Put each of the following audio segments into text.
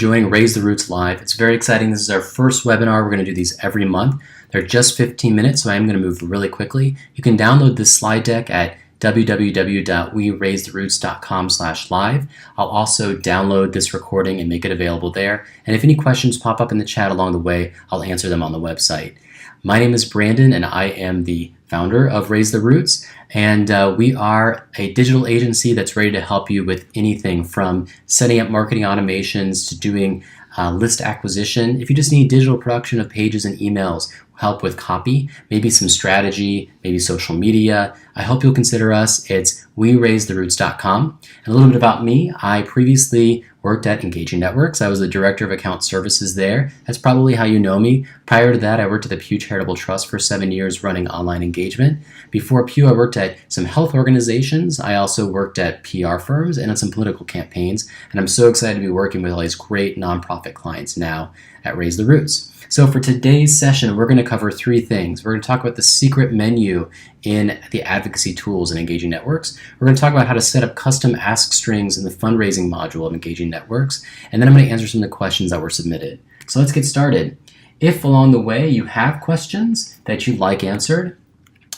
Joining Raise the Roots Live. It's very exciting. This is our first webinar. We're going to do these every month. They're just 15 minutes, so I am going to move really quickly. You can download this slide deck at www.weraisetheroots.com/live. I'll also download this recording and make it available there. And if any questions pop up in the chat along the way, I'll answer them on the website. My name is Brandon, and I am the founder of Raise the Roots, and we are a digital agency that's ready to help you with anything from setting up marketing automations to doing list acquisition. If you just need digital production of pages and emails, help with copy, maybe some strategy, maybe social media, I hope you'll consider us. It's weraisetheroots.com. And a little bit about me, I previously worked at Engaging Networks. I was the Director of Account Services there. That's probably how you know me. Prior to that, I worked at the Pew Charitable Trust for 7 years running online engagement. Before Pew, I worked at some health organizations. I also worked at PR firms and on some political campaigns. And I'm so excited to be working with all these great nonprofit clients now at Raise the Roots. So for today's session, we're going to cover three things. We're going to talk about the secret menu in the advocacy tools in Engaging Networks. We're going to talk about how to set up custom ask strings in the fundraising module of Engaging Networks. And then I'm going to answer some of the questions that were submitted. So let's get started. If along the way you have questions that you'd like answered,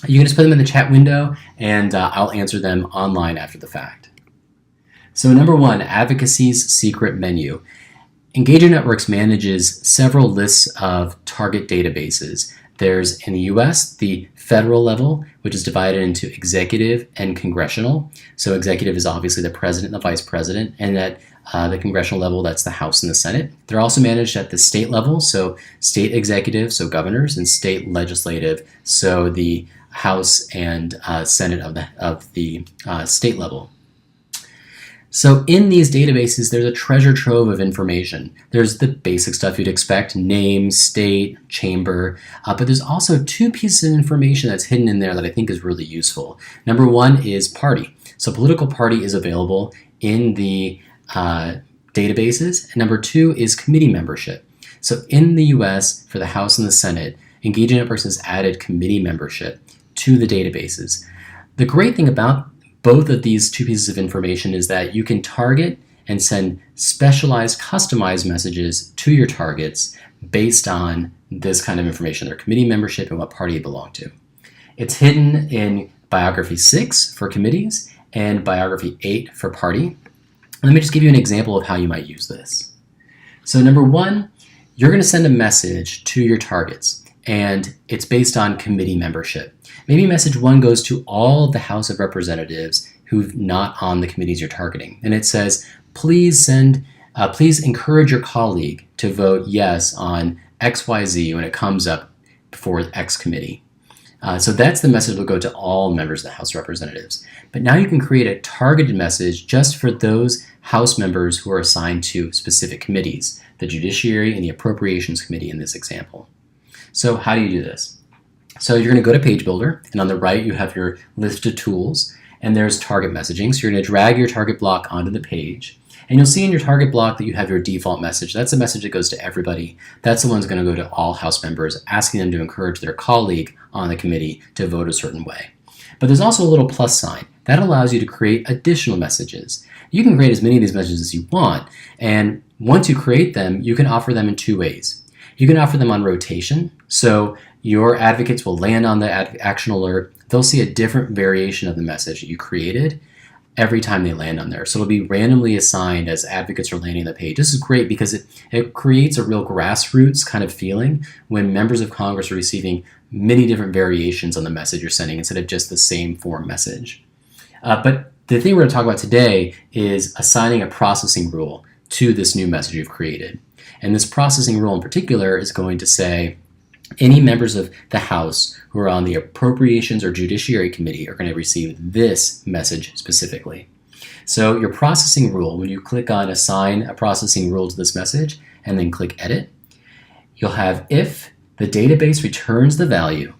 you can just put them in the chat window and I'll answer them online after the fact. So number one, Advocacies secret menu. Engaging Networks manages several lists of target databases. There's, in the US, the federal level, which is divided into executive and congressional. So executive is obviously the president and the vice president, and at the congressional level, that's the House and the Senate. They're also managed at the state level, so state executive, so governors, and state legislative, so the House and Senate of the state level. So in these databases, there's a treasure trove of information. There's the basic stuff you'd expect, name, state, chamber, but there's also two pieces of information that's hidden in there that I think is really useful. Number one is party. So political party is available in the databases. And number two is committee membership. So in the US, for the House and the Senate, Engaging Networks has added committee membership to the databases. The great thing about both of these two pieces of information is that you can target and send specialized, customized messages to your targets based on this kind of information, their committee membership and what party you belong to. It's hidden in Biography 6 for committees and Biography 8 for party. Let me just give you an example of how you might use this. So number one, you're going to send a message to your targets, and it's based on committee membership. Maybe message one goes to all of the House of Representatives who's not on the committees you're targeting. And it says, please encourage your colleague to vote yes on XYZ when it comes up before X committee. So that's the message that will go to all members of the House of Representatives. But now you can create a targeted message just for those House members who are assigned to specific committees, the Judiciary and the Appropriations Committee in this example. So how do you do this? So you're going to go to Page Builder, and on the right you have your list of tools, and there's target messaging. So you're going to drag your target block onto the page, and you'll see in your target block that you have your default message. That's a message that goes to everybody. That's the one that's going to go to all House members, asking them to encourage their colleague on the committee to vote a certain way. But there's also a little plus sign. That allows you to create additional messages. You can create as many of these messages as you want, and once you create them, you can offer them in two ways. You can offer them on rotation, so your advocates will land on the action alert. They'll see a different variation of the message that you created every time they land on there. So it'll be randomly assigned as advocates are landing on the page. This is great because it creates a real grassroots kind of feeling when members of Congress are receiving many different variations on the message you're sending instead of just the same form message. But the thing we're going to talk about today is assigning a processing rule to this new message you've created. And this processing rule in particular is going to say, any members of the House who are on the Appropriations or Judiciary Committee are going to receive this message specifically. So your processing rule, when you click on Assign a Processing Rule to this message and then click Edit, you'll have if the database returns the value,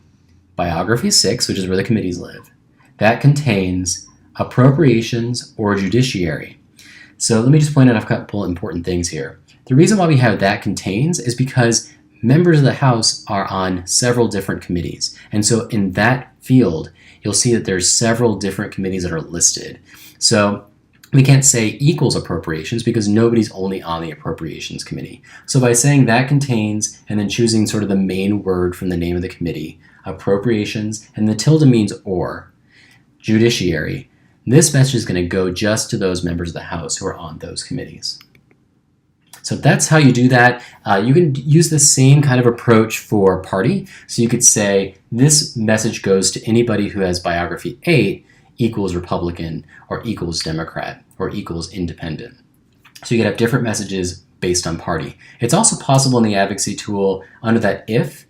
Biography 6, which is where the committees live, that contains Appropriations or Judiciary. So let me just point out a couple important things here. The reason why we have that contains is because members of the House are on several different committees. And so in that field, you'll see that there's several different committees that are listed. So We can't say equals appropriations because nobody's only on the appropriations committee. So by saying that contains and then choosing sort of the main word from the name of the committee, appropriations, and the tilde means or, judiciary, this message is going to go just to those members of the House who are on those committees. So that's how you do that. You can use the same kind of approach for party. So you could say this message goes to anybody who has biography 8 equals Republican or equals Democrat or equals independent. So you could have different messages based on party. It's also possible in the advocacy tool under that if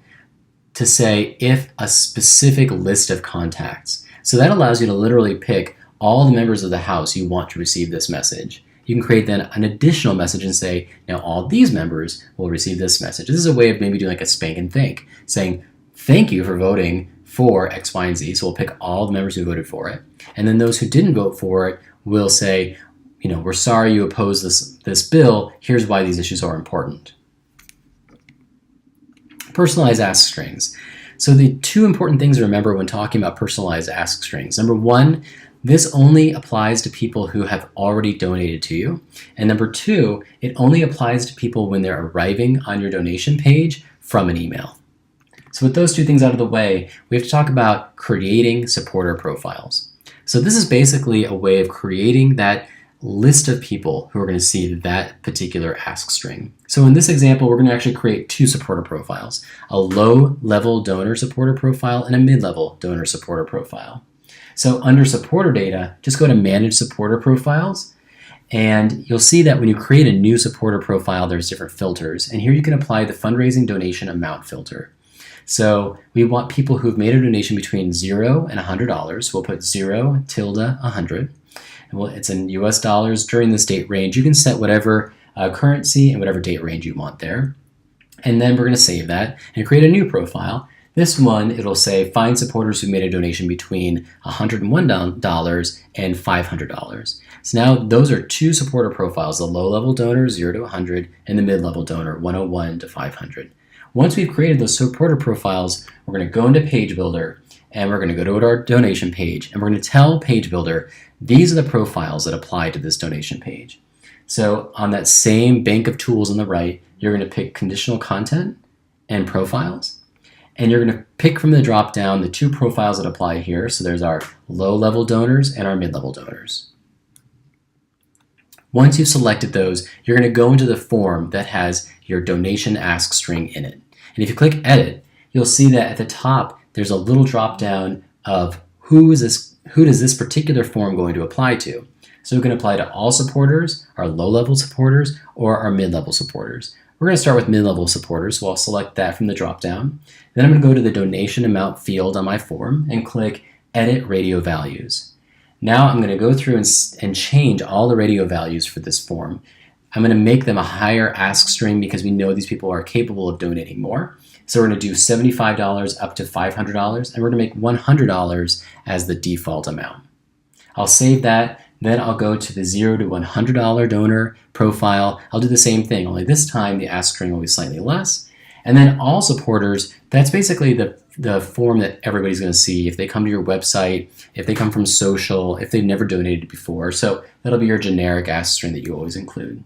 to say if a specific list of contacts. So that allows you to literally pick all the members of the House you want to receive this message. You can create then an additional message and say, now all these members will receive this message. This is a way of maybe doing like a spank and thank, saying thank you for voting for X, Y, and Z. So we'll pick all the members who voted for it. And then those who didn't vote for it will say, we're sorry you opposed this bill. Here's why these issues are important. Personalized ask strings. So the two important things to remember when talking about personalized ask strings. Number one, this only applies to people who have already donated to you. And number two, it only applies to people when they're arriving on your donation page from an email. So with those two things out of the way, we have to talk about creating supporter profiles. So this is basically a way of creating that list of people who are going to see that particular ask string. So in this example, we're going to actually create two supporter profiles, a low-level donor supporter profile and a mid-level donor supporter profile. So under supporter data, just go to Manage Supporter Profiles, and you'll see that when you create a new supporter profile, there's different filters. And here you can apply the fundraising donation amount filter. So we want people who've made a donation between $0 and $100. We'll put 0 tilde 100. And it's in US dollars during this date range. You can set whatever currency and whatever date range you want there. And then we're going to save that and create a new profile. This one, it'll say find supporters who made a donation between $101 and $500. So now those are two supporter profiles, the low-level donor 0 to 100 and the mid-level donor 101 to 500. Once we've created those supporter profiles, we're going to go into Page Builder and we're going to go to our donation page and we're going to tell Page Builder these are the profiles that apply to this donation page. So on that same bank of tools on the right, you're going to pick conditional content and profiles. And you're going to pick from the drop down the two profiles that apply here. So there's our low-level donors and our mid-level donors. Once you've selected those, you're going to go into the form that has your donation ask string in it. And if you click Edit, you'll see that at the top there's a little drop down of who does this particular form going to apply to. So it can apply to all supporters, our low-level supporters, or our mid-level supporters. We're going to start with mid-level supporters, so I'll select that from the drop-down. Then I'm going to go to the donation amount field on my form and click Edit Radio Values. Now I'm going to go through and change all the radio values for this form. I'm going to make them a higher ask string because we know these people are capable of donating more. So we're going to do $75 up to $500, and we're going to make $100 as the default amount. I'll save that. Then I'll go to the $0 to $100 donor profile. I'll do the same thing, only this time the ask string will be slightly less. And then all supporters, that's basically the form that everybody's going to see if they come to your website, if they come from social, if they've never donated before. So that'll be your generic ask string that you always include.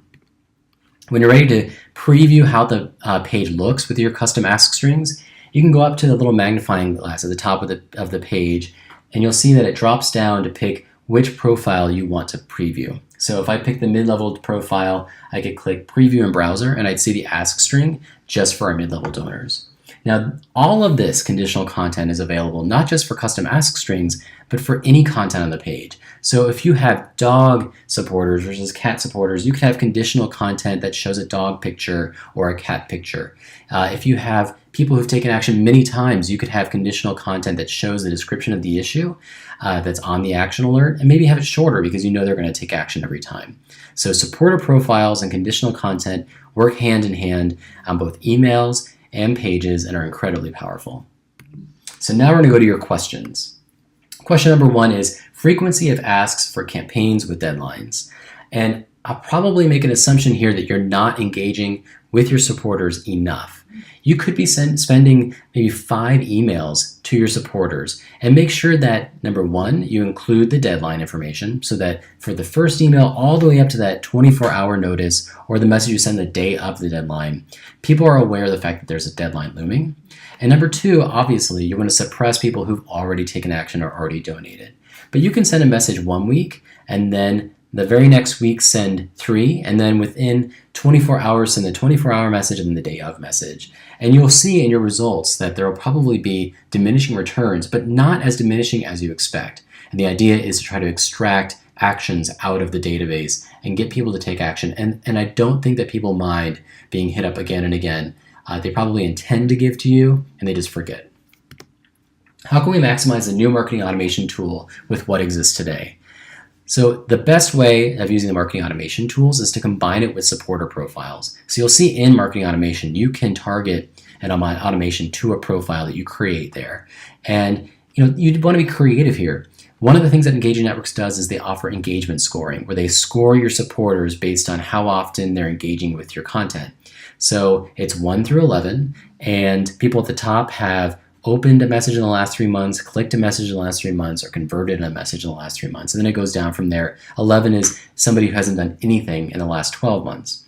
When you're ready to preview how the page looks with your custom ask strings, you can go up to the little magnifying glass at the top of the page, and you'll see that it drops down to pick which profile you want to preview. So if I pick the mid-level profile, I could click Preview in Browser, and I'd see the ask string just for our mid-level donors. Now, all of this conditional content is available not just for custom ask strings, but for any content on the page. So if you have dog supporters versus cat supporters, you could have conditional content that shows a dog picture or a cat picture. If you have people who've taken action many times, you could have conditional content that shows the description of the issue that's on the action alert, and maybe have it shorter because you know they're going to take action every time. So supporter profiles and conditional content work hand in hand on both emails and pages and are incredibly powerful. So now we're going to go to your questions. Question number 1 is frequency of asks for campaigns with deadlines. And I'll probably make an assumption here that you're not engaging with your supporters enough. You could be spending maybe 5 emails to your supporters, and make sure that, number one, you include the deadline information so that for the first email all the way up to that 24-hour notice or the message you send the day of the deadline, people are aware of the fact that there's a deadline looming. And number two, obviously, you want to suppress people who've already taken action or already donated. But you can send a message one week and then the very next week send 3, and then within 24 hours send the 24-hour message and then the day of message. And you'll see in your results that there will probably be diminishing returns, but not as diminishing as you expect. And the idea is to try to extract actions out of the database and get people to take action. And I don't think that people mind being hit up again and again. They probably intend to give to you and they just forget. How can we maximize the new marketing automation tool with what exists today? So the best way of using the marketing automation tools is to combine it with supporter profiles. So you'll see in marketing automation, you can target an automation to a profile that you create there. And you'd want to be creative here. One of the things that Engaging Networks does is they offer engagement scoring, where they score your supporters based on how often they're engaging with your content. So it's 1 through 11, and people at the top have opened a message in the last 3 months, clicked a message in the last 3 months, or converted a message in the last 3 months. And then it goes down from there. 11 is somebody who hasn't done anything in the last 12 months.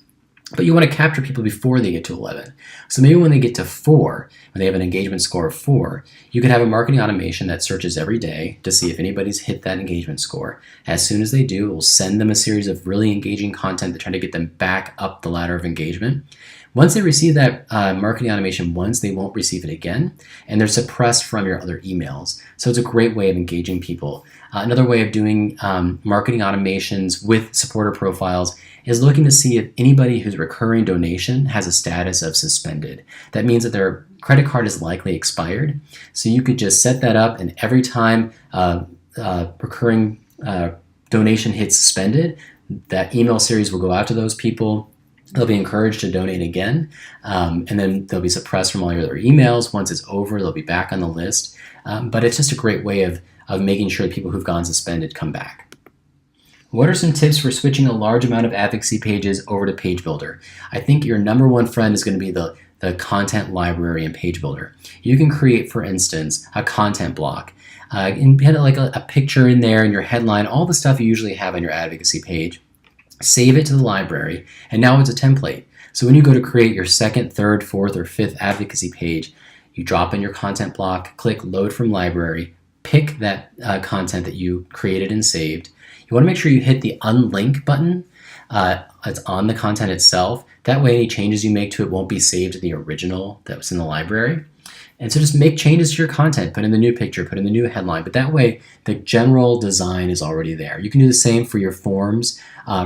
But you want to capture people before they get to 11. So maybe when they get to 4, when they have an engagement score of 4, you could have a marketing automation that searches every day to see if anybody's hit that engagement score. As soon as they do, it will send them a series of really engaging content to try to get them back up the ladder of engagement. Once they receive that marketing automation once, they won't receive it again, and they're suppressed from your other emails. So it's a great way of engaging people. Another way of doing marketing automations with supporter profiles is looking to see if anybody whose recurring donation has a status of suspended. That means that their credit card is likely expired. So you could just set that up, and every time recurring donation hits suspended, that email series will go out to those people. They'll be encouraged to donate again, and then they'll be suppressed from all your other emails. Once it's over, they'll be back on the list. But it's just a great way of making sure people who've gone suspended come back. What are some tips for switching a large amount of advocacy pages over to Page Builder? I think your number one friend is going to be the content library in Page Builder. You can create, for instance, a content block. And put like a picture in there and your headline, all the stuff you usually have on your advocacy page. Save it to the library, and now it's a template. So when you go to create your 2nd, 3rd, 4th, or 5th advocacy page, you drop in your content block, click Load from Library, pick that content that you created and saved. You want to make sure you hit the Unlink button. It's on the content itself. That way any changes you make to it won't be saved to the original that was in the library. And so just make changes to your content, put in the new picture, put in the new headline, but that way the general design is already there. You can do the same for your forms,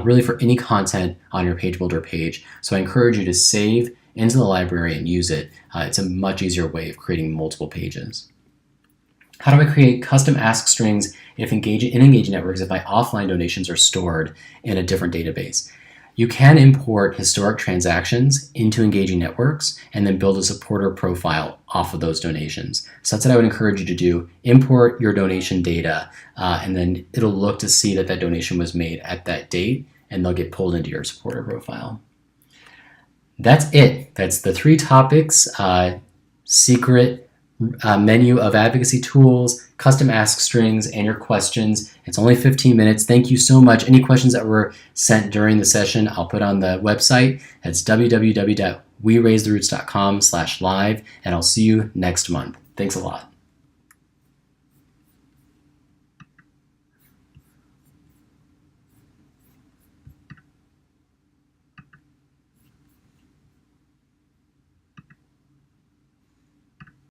really for any content on your Page Builder page. So I encourage you to save into the library and use it. It's a much easier way of creating multiple pages. How do I create custom ask strings in Engaging Networks if my offline donations are stored in a different database? You can import historic transactions into Engaging Networks and then build a supporter profile off of those donations. So that's what I would encourage you to do. Import your donation data, and then it'll look to see that donation was made at that date, and they'll get pulled into your supporter profile. That's it. That's the 3 topics: secret menu of advocacy tools, custom ask strings, and your questions. It's only 15 minutes. Thank you so much. Any questions that were sent during the session, I'll put on the website. That's www.weraisetheroots.com/live, and I'll see you next month. Thanks a lot.